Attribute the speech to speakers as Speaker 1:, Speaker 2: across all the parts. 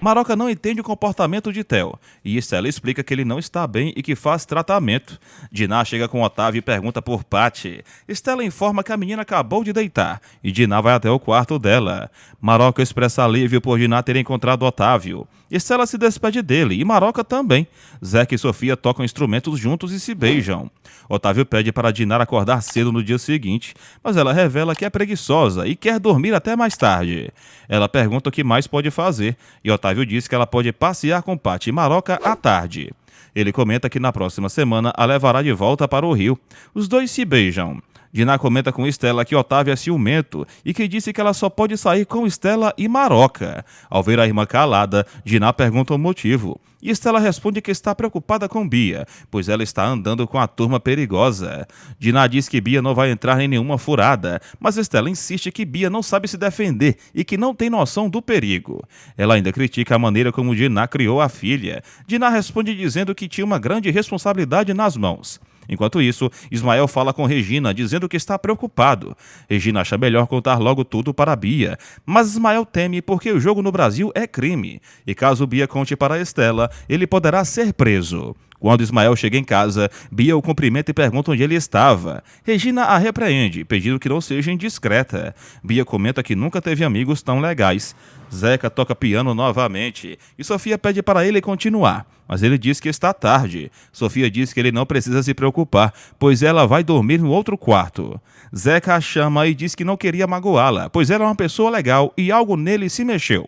Speaker 1: Maroca não entende o comportamento de Theo, e Estela explica que ele não está bem e que faz tratamento. Diná chega com Otávio e pergunta por Paty. Estela informa que a menina acabou de deitar, e Diná vai até o quarto dela. Maroca expressa alívio por Diná ter encontrado Otávio. Estela se despede dele, e Maroca também. Zeca e Sofia tocam instrumentos juntos e se beijam. Otávio pede para Diná acordar cedo no dia seguinte, mas ela revela que é preguiçosa e quer dormir até mais tarde. Ela pergunta o que mais pode fazer, e Otávio diz que ela pode passear com Paty e Maroca à tarde. Ele comenta que na próxima semana a levará de volta para o Rio. Os dois se beijam. Diná comenta com Estela que Otávio é ciumento e que disse que ela só pode sair com Estela e Maroca. Ao ver a irmã calada, Diná pergunta o motivo. E Estela responde que está preocupada com Bia, pois ela está andando com a turma perigosa. Diná diz que Bia não vai entrar em nenhuma furada, mas Estela insiste que Bia não sabe se defender e que não tem noção do perigo. Ela ainda critica a maneira como Diná criou a filha. Diná responde dizendo que tinha uma grande responsabilidade nas mãos. Enquanto isso, Ismael fala com Regina, dizendo que está preocupado. Regina acha melhor contar logo tudo para Bia, mas Ismael teme porque o jogo no Brasil é crime, e caso Bia conte para Estela, ele poderá ser preso. Quando Ismael chega em casa, Bia o cumprimenta e pergunta onde ele estava. Regina a repreende, pedindo que não seja indiscreta. Bia comenta que nunca teve amigos tão legais. Zeca toca piano novamente e Sofia pede para ele continuar, mas ele diz que está tarde. Sofia diz que ele não precisa se preocupar, pois ela vai dormir no outro quarto. Zeca a chama e diz que não queria magoá-la, pois ela é uma pessoa legal e algo nele se mexeu.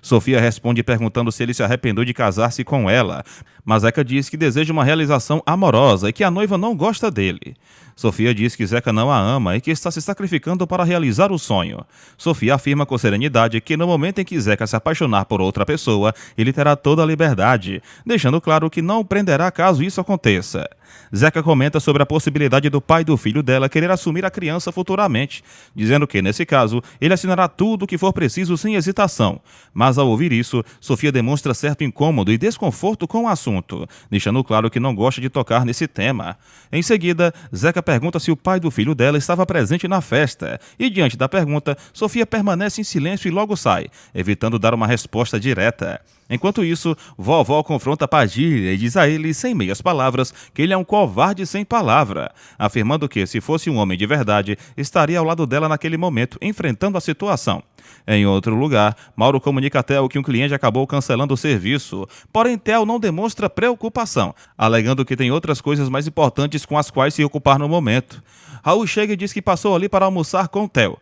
Speaker 1: Sofia responde perguntando se ele se arrependeu de casar-se com ela, mas Zeca diz que deseja uma realização amorosa e que a noiva não gosta dele. Sofia diz que Zeca não a ama e que está se sacrificando para realizar o sonho. Sofia afirma com serenidade que no momento em que Zeca se apaixonar por outra pessoa, ele terá toda a liberdade, deixando claro que não o prenderá caso isso aconteça. Zeca comenta sobre a possibilidade do pai do filho dela querer assumir a criança futuramente, dizendo que, nesse caso, ele assinará tudo o que for preciso sem hesitação. Mas, ao ouvir isso, Sofia demonstra certo incômodo e desconforto com o assunto, deixando claro que não gosta de tocar nesse tema. Em seguida, Zeca pergunta se o pai do filho dela estava presente na festa, e diante da pergunta, Sofia permanece em silêncio e logo sai, evitando dar uma resposta direta. Enquanto isso, vovó confronta Padilha e diz a ele, sem meias palavras, que ele é um covarde sem palavra, afirmando que, se fosse um homem de verdade, estaria ao lado dela naquele momento, enfrentando a situação. Em outro lugar, Mauro comunica a Theo que um cliente acabou cancelando o serviço, porém Theo não demonstra preocupação, alegando que tem outras coisas mais importantes com as quais se ocupar no momento. Raul chega e diz que passou ali para almoçar com Theo,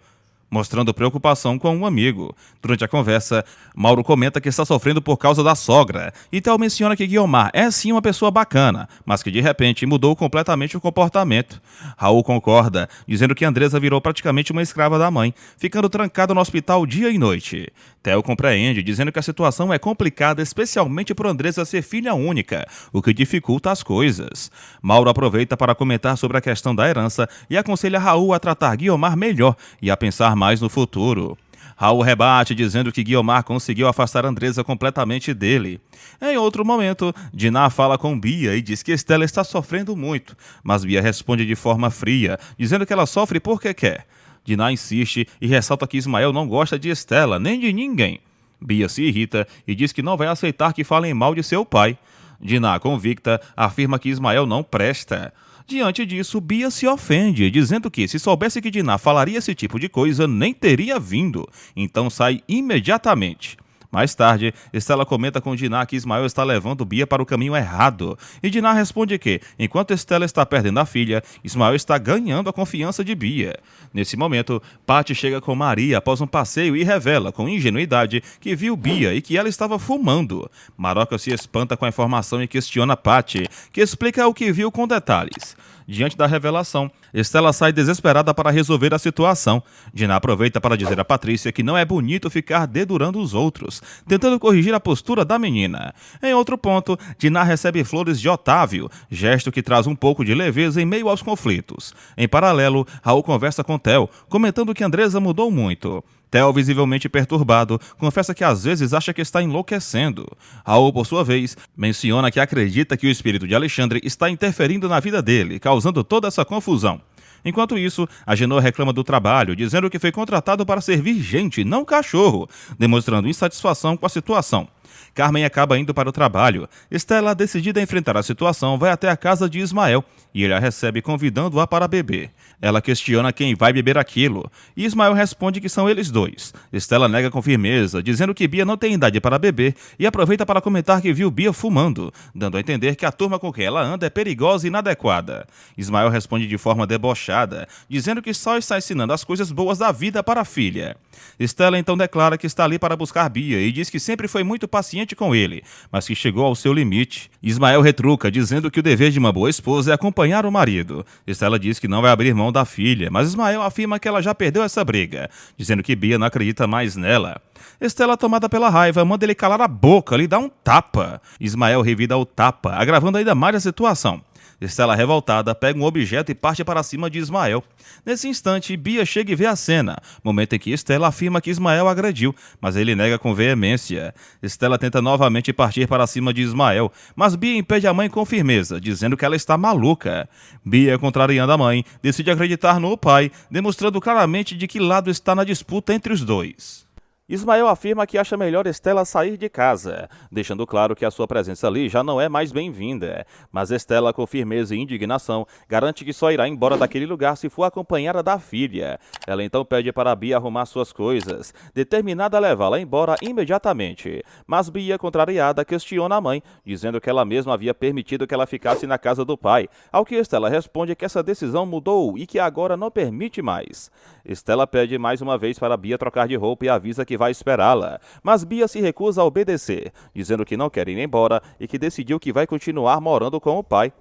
Speaker 1: mostrando preocupação com um amigo. Durante a conversa, Mauro comenta que está sofrendo por causa da sogra, e Theo menciona que Guiomar é sim uma pessoa bacana, mas que de repente mudou completamente o comportamento. Raul concorda, dizendo que Andresa virou praticamente uma escrava da mãe, ficando trancada no hospital dia e noite. Theo compreende, dizendo que a situação é complicada, especialmente por Andresa ser filha única, o que dificulta as coisas. Mauro aproveita para comentar sobre a questão da herança e aconselha Raul a tratar Guiomar melhor e a pensar mais no futuro. Raul rebate dizendo que Guiomar conseguiu afastar Andresa completamente dele. Em outro momento, Diná fala com Bia e diz que Estela está sofrendo muito, mas Bia responde de forma fria, dizendo que ela sofre porque quer. Diná insiste e ressalta que Ismael não gosta de Estela, nem de ninguém. Bia se irrita e diz que não vai aceitar que falem mal de seu pai. Diná, convicta, afirma que Ismael não presta. Diante disso, Bia se ofende, dizendo que, se soubesse que Diná falaria esse tipo de coisa, nem teria vindo. Então sai imediatamente. Mais tarde, Estela comenta com Diná que Ismael está levando Bia para o caminho errado. E Diná responde que, enquanto Estela está perdendo a filha, Ismael está ganhando a confiança de Bia. Nesse momento, Paty chega com Maria após um passeio e revela, com ingenuidade, que viu Bia e que ela estava fumando. Maroca se espanta com a informação e questiona Paty, que explica o que viu com detalhes. Diante da revelação, Estela sai desesperada para resolver a situação. Diná aproveita para dizer a Patrícia que não é bonito ficar dedurando os outros, tentando corrigir a postura da menina. Em outro ponto, Diná recebe flores de Otávio, gesto que traz um pouco de leveza em meio aos conflitos. Em paralelo, Raul conversa com Theo, comentando que Andresa mudou muito. Theo, visivelmente perturbado, confessa que às vezes acha que está enlouquecendo. Raul, por sua vez, menciona que acredita que o espírito de Alexandre está interferindo na vida dele, causando toda essa confusão. Enquanto isso, Agenor reclama do trabalho, dizendo que foi contratado para servir gente, não cachorro, demonstrando insatisfação com a situação. Carmen acaba indo para o trabalho. Estela, decidida a enfrentar a situação, vai até a casa de Ismael e ele a recebe convidando-a para beber. Ela questiona quem vai beber aquilo, e Ismael responde que são eles dois. Estela nega com firmeza, dizendo que Bia não tem idade para beber, e aproveita para comentar que viu Bia fumando, dando a entender que a turma com quem ela anda é perigosa e inadequada. Ismael responde de forma debochada, dizendo que só está ensinando as coisas boas da vida para a filha. Estela então declara que está ali para buscar Bia e diz que sempre foi muito paciente com ele, mas que chegou ao seu limite. Ismael retruca, dizendo que o dever de uma boa esposa é acompanhar o marido. Estela diz que não vai abrir mão da filha, mas Ismael afirma que ela já perdeu essa briga, dizendo que Bia não acredita mais nela. Estela, tomada pela raiva, manda ele calar a boca, lhe dá um tapa. Ismael revida o tapa, agravando ainda mais a situação. Estela, revoltada, pega um objeto e parte para cima de Ismael. Nesse instante, Bia chega e vê a cena, momento em que Estela afirma que Ismael agrediu, mas ele nega com veemência. Estela tenta novamente partir para cima de Ismael, mas Bia impede a mãe com firmeza, dizendo que ela está maluca. Bia, contrariando a mãe, decide acreditar no pai, demonstrando claramente de que lado está na disputa entre os dois. Ismael afirma que acha melhor Estela sair de casa, deixando claro que a sua presença ali já não é mais bem-vinda. Mas Estela, com firmeza e indignação, garante que só irá embora daquele lugar se for acompanhada da filha. Ela então pede para Bia arrumar suas coisas, determinada a levá-la embora imediatamente. Mas Bia, contrariada, questiona a mãe, dizendo que ela mesma havia permitido que ela ficasse na casa do pai, ao que Estela responde que essa decisão mudou e que agora não permite mais. Estela pede mais uma vez para Bia trocar de roupa e avisa que vai esperá-la, mas Bia se recusa a obedecer, dizendo que não quer ir embora e que decidiu que vai continuar morando com o pai.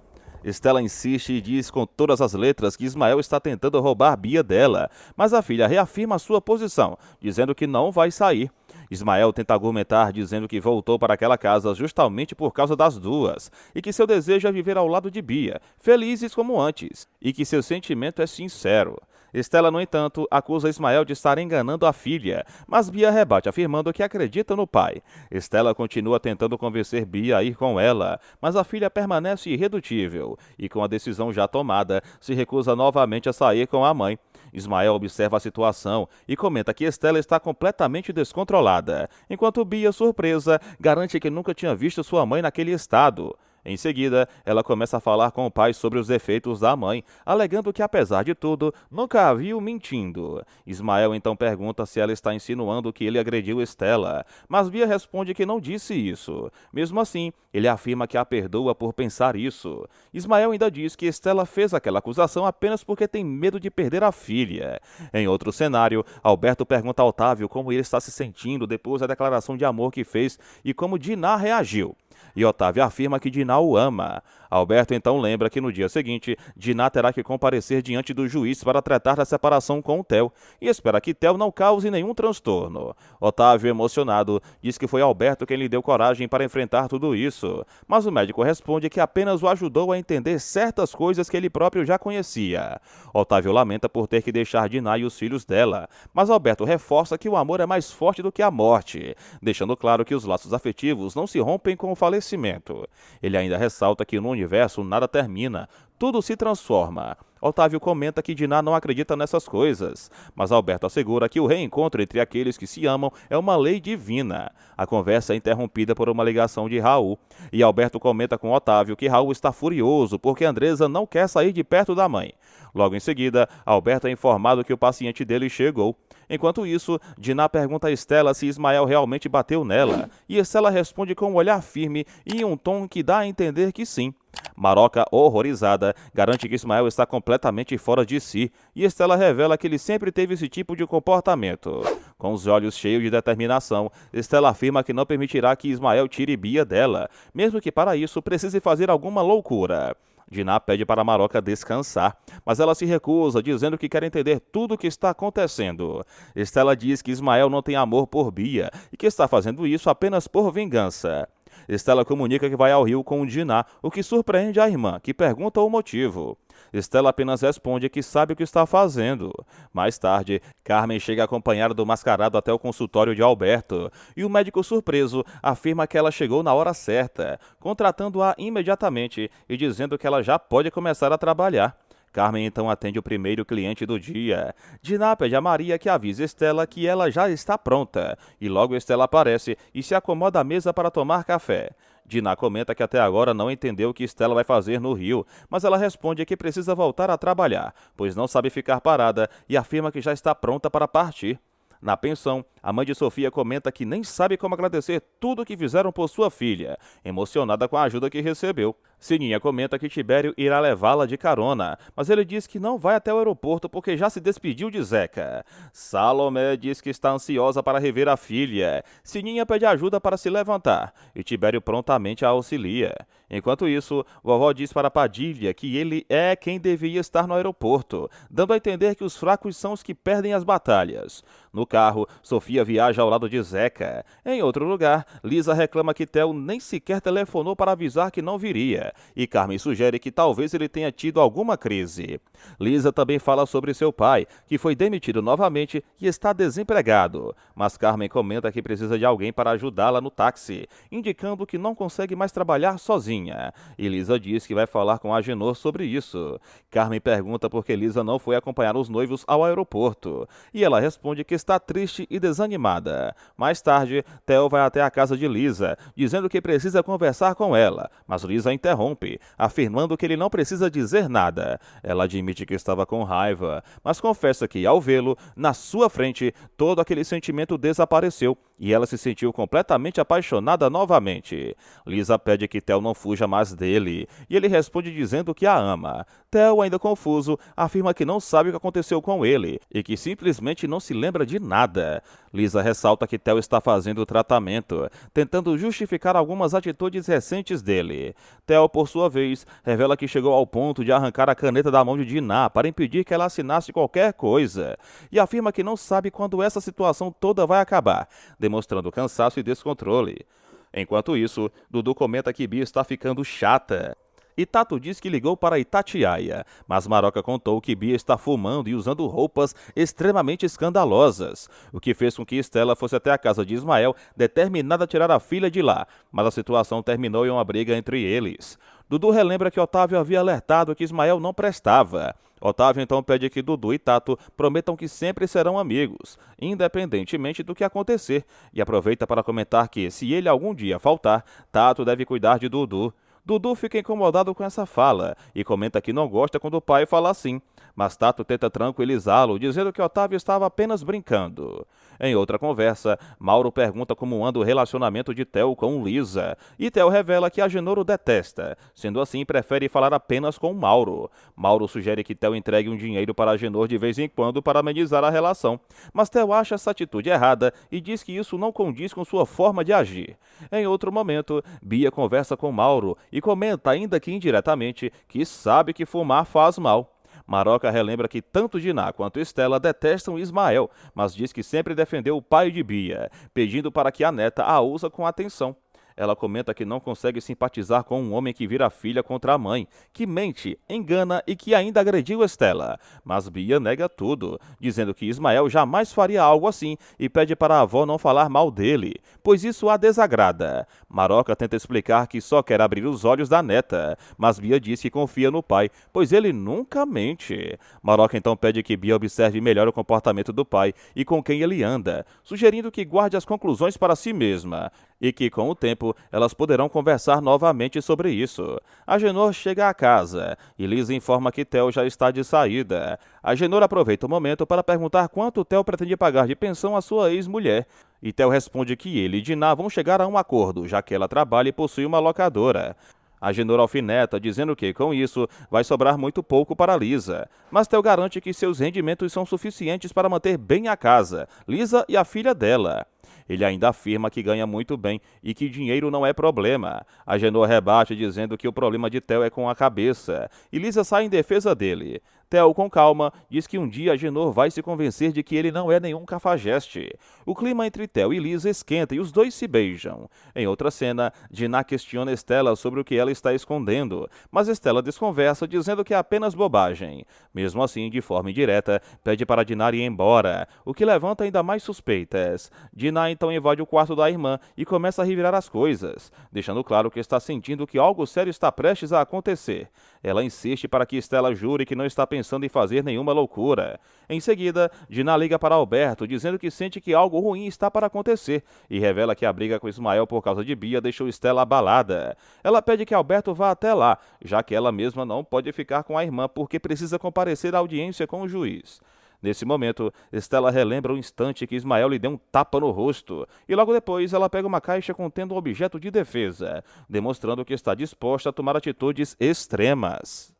Speaker 1: Estela insiste e diz com todas as letras que Ismael está tentando roubar Bia dela, mas a filha reafirma sua posição, dizendo que não vai sair. Ismael tenta argumentar dizendo que voltou para aquela casa justamente por causa das duas, e que seu desejo é viver ao lado de Bia, felizes como antes, e que seu sentimento é sincero. Estela, no entanto, acusa Ismael de estar enganando a filha, mas Bia rebate afirmando que acredita no pai. Estela continua tentando convencer Bia a ir com ela, mas a filha permanece irredutível e, com a decisão já tomada, se recusa novamente a sair com a mãe. Ismael observa a situação e comenta que Estela está completamente descontrolada, enquanto Bia, surpresa, garante que nunca tinha visto sua mãe naquele estado. Em seguida, ela começa a falar com o pai sobre os defeitos da mãe, alegando que, apesar de tudo, nunca a viu mentindo. Ismael então pergunta se ela está insinuando que ele agrediu Estela, mas Bia responde que não disse isso. Mesmo assim, ele afirma que a perdoa por pensar isso. Ismael ainda diz que Estela fez aquela acusação apenas porque tem medo de perder a filha. Em outro cenário, Alberto pergunta a Otávio como ele está se sentindo depois da declaração de amor que fez e como Diná reagiu. E Otávio afirma que Diná o ama. Alberto então lembra que no dia seguinte, Diná terá que comparecer diante do juiz para tratar da separação com o Theo, e espera que Theo não cause nenhum transtorno. Otávio, emocionado, diz que foi Alberto quem lhe deu coragem para enfrentar tudo isso, mas o médico responde que apenas o ajudou a entender certas coisas que ele próprio já conhecia. Otávio lamenta por ter que deixar Diná e os filhos dela, mas Alberto reforça que o amor é mais forte do que a morte, deixando claro que os laços afetivos não se rompem com o falecimento. Ele ainda ressalta que no universo nada termina, tudo se transforma. Otávio comenta que Diná não acredita nessas coisas, mas Alberto assegura que o reencontro entre aqueles que se amam é uma lei divina. A conversa é interrompida por uma ligação de Raul, e Alberto comenta com Otávio que Raul está furioso porque Andresa não quer sair de perto da mãe. Logo em seguida, Alberto é informado que o paciente dele chegou. Enquanto isso, Diná pergunta a Estela se Ismael realmente bateu nela, e Estela responde com um olhar firme e em um tom que dá a entender que sim. Maroca, horrorizada, garante que Ismael está completamente fora de si, e Estela revela que ele sempre teve esse tipo de comportamento. Com os olhos cheios de determinação, Estela afirma que não permitirá que Ismael tire Bia dela, mesmo que para isso precise fazer alguma loucura. Diná pede para Maroca descansar, mas ela se recusa, dizendo que quer entender tudo o que está acontecendo. Estela diz que Ismael não tem amor por Bia e que está fazendo isso apenas por vingança. Estela comunica que vai ao Rio com Diná, o que surpreende a irmã, que pergunta o motivo. Estela apenas responde que sabe o que está fazendo. Mais tarde, Carmen chega acompanhada do mascarado até o consultório de Alberto, e o médico, surpreso, afirma que ela chegou na hora certa, contratando-a imediatamente e dizendo que ela já pode começar a trabalhar. Carmen então atende o primeiro cliente do dia. Diná pede a Maria que avise Estela que ela já está pronta, e logo Estela aparece e se acomoda à mesa para tomar café. Diná comenta que até agora não entendeu o que Estela vai fazer no Rio, mas ela responde que precisa voltar a trabalhar, pois não sabe ficar parada e afirma que já está pronta para partir. Na pensão, a mãe de Sofia comenta que nem sabe como agradecer tudo o que fizeram por sua filha, emocionada com a ajuda que recebeu. Sininha comenta que Tibério irá levá-la de carona, mas ele diz que não vai até o aeroporto porque já se despediu de Zeca. Salomé diz que está ansiosa para rever a filha. Sininha pede ajuda para se levantar, e Tibério prontamente a auxilia. Enquanto isso, vovó diz para Padilha que ele é quem devia estar no aeroporto, dando a entender que os fracos são os que perdem as batalhas. No carro, Sofia viaja ao lado de Zeca. Em outro lugar, Lisa reclama que Theo nem sequer telefonou para avisar que não viria, e Carmen sugere que talvez ele tenha tido alguma crise. Lisa também fala sobre seu pai, que foi demitido novamente e está desempregado, mas Carmen comenta que precisa de alguém para ajudá-la no táxi, indicando que não consegue mais trabalhar sozinha. E Lisa diz que vai falar com Agenor sobre isso. Carmen pergunta por que Lisa não foi acompanhar os noivos ao aeroporto, e ela responde que está triste e desanimada. Mais tarde, Theo vai até a casa de Lisa, dizendo que precisa conversar com ela, mas Lisa interrompe, afirmando que ele não precisa dizer nada. Ela admite que estava com raiva, mas confessa que, ao vê-lo, na sua frente, todo aquele sentimento desapareceu e ela se sentiu completamente apaixonada novamente. Lisa pede que Theo não fuja mais dele, e ele responde dizendo que a ama. Theo, ainda confuso, afirma que não sabe o que aconteceu com ele e que simplesmente não se lembra de nada. Lisa ressalta que Theo está fazendo o tratamento, tentando justificar algumas atitudes recentes dele. Theo, por sua vez, revela que chegou ao ponto de arrancar a caneta da mão de Diná para impedir que ela assinasse qualquer coisa, e afirma que não sabe quando essa situação toda vai acabar, demonstrando cansaço e descontrole. Enquanto isso, Dudu comenta que Bia está ficando chata. E Tato diz que ligou para Itatiaia, mas Maroca contou que Bia está fumando e usando roupas extremamente escandalosas, o que fez com que Estela fosse até a casa de Ismael, determinada a tirar a filha de lá, mas a situação terminou em uma briga entre eles. Dudu relembra que Otávio havia alertado que Ismael não prestava. Otávio então pede que Dudu e Tato prometam que sempre serão amigos, independentemente do que acontecer, e aproveita para comentar que, se ele algum dia faltar, Tato deve cuidar de Dudu. Dudu fica incomodado com essa fala e comenta que não gosta quando o pai fala assim, mas Tato tenta tranquilizá-lo, dizendo que Otávio estava apenas brincando. Em outra conversa, Mauro pergunta como anda o relacionamento de Theo com Lisa, e Theo revela que Agenor o detesta, sendo assim prefere falar apenas com Mauro. Mauro sugere que Theo entregue um dinheiro para Agenor de vez em quando para amenizar a relação, mas Theo acha essa atitude errada e diz que isso não condiz com sua forma de agir. Em outro momento, Bia conversa com Mauro e comenta, ainda que indiretamente, que sabe que fumar faz mal. Maroca relembra que tanto Diná quanto Estela detestam Ismael, mas diz que sempre defendeu o pai de Bia, pedindo para que a neta a ouça com atenção. Ela comenta que não consegue simpatizar com um homem que vira filha contra a mãe, que mente, engana e que ainda agrediu Estela. Mas Bia nega tudo, dizendo que Ismael jamais faria algo assim e pede para a avó não falar mal dele, pois isso a desagrada. Maroca tenta explicar que só quer abrir os olhos da neta, mas Bia diz que confia no pai, pois ele nunca mente. Maroca então pede que Bia observe melhor o comportamento do pai e com quem ele anda, sugerindo que guarde as conclusões para si mesma, e que, com o tempo, elas poderão conversar novamente sobre isso. Agenor chega à casa e Lisa informa que Theo já está de saída. Agenor aproveita o momento para perguntar quanto Theo pretende pagar de pensão à sua ex-mulher. E Theo responde que ele e Diná vão chegar a um acordo, já que ela trabalha e possui uma locadora. Agenor alfineta, dizendo que, com isso, vai sobrar muito pouco para Lisa. Mas Theo garante que seus rendimentos são suficientes para manter bem a casa, Lisa e a filha dela. Ele ainda afirma que ganha muito bem e que dinheiro não é problema. Agenor rebate dizendo que o problema de Theo é com a cabeça, e Lisa sai em defesa dele. Theo, com calma, diz que um dia Agenor vai se convencer de que ele não é nenhum cafajeste. O clima entre Theo e Liz esquenta e os dois se beijam. Em outra cena, Dinah questiona Stella sobre o que ela está escondendo, mas Stella desconversa dizendo que é apenas bobagem. Mesmo assim, de forma indireta, pede para Dinah ir embora, o que levanta ainda mais suspeitas. Dinah então invade o quarto da irmã e começa a revirar as coisas, deixando claro que está sentindo que algo sério está prestes a acontecer. Ela insiste para que Stella jure que não está pensando em fazer nenhuma loucura. Em seguida, Dinah liga para Alberto, dizendo que sente que algo ruim está para acontecer, e revela que a briga com Ismael por causa de Bia deixou Stella abalada. Ela pede que Alberto vá até lá, já que ela mesma não pode ficar com a irmã porque precisa comparecer à audiência com o juiz. Nesse momento, Stella relembra o instante que Ismael lhe deu um tapa no rosto, e logo depois ela pega uma caixa contendo um objeto de defesa, demonstrando que está disposta a tomar atitudes extremas.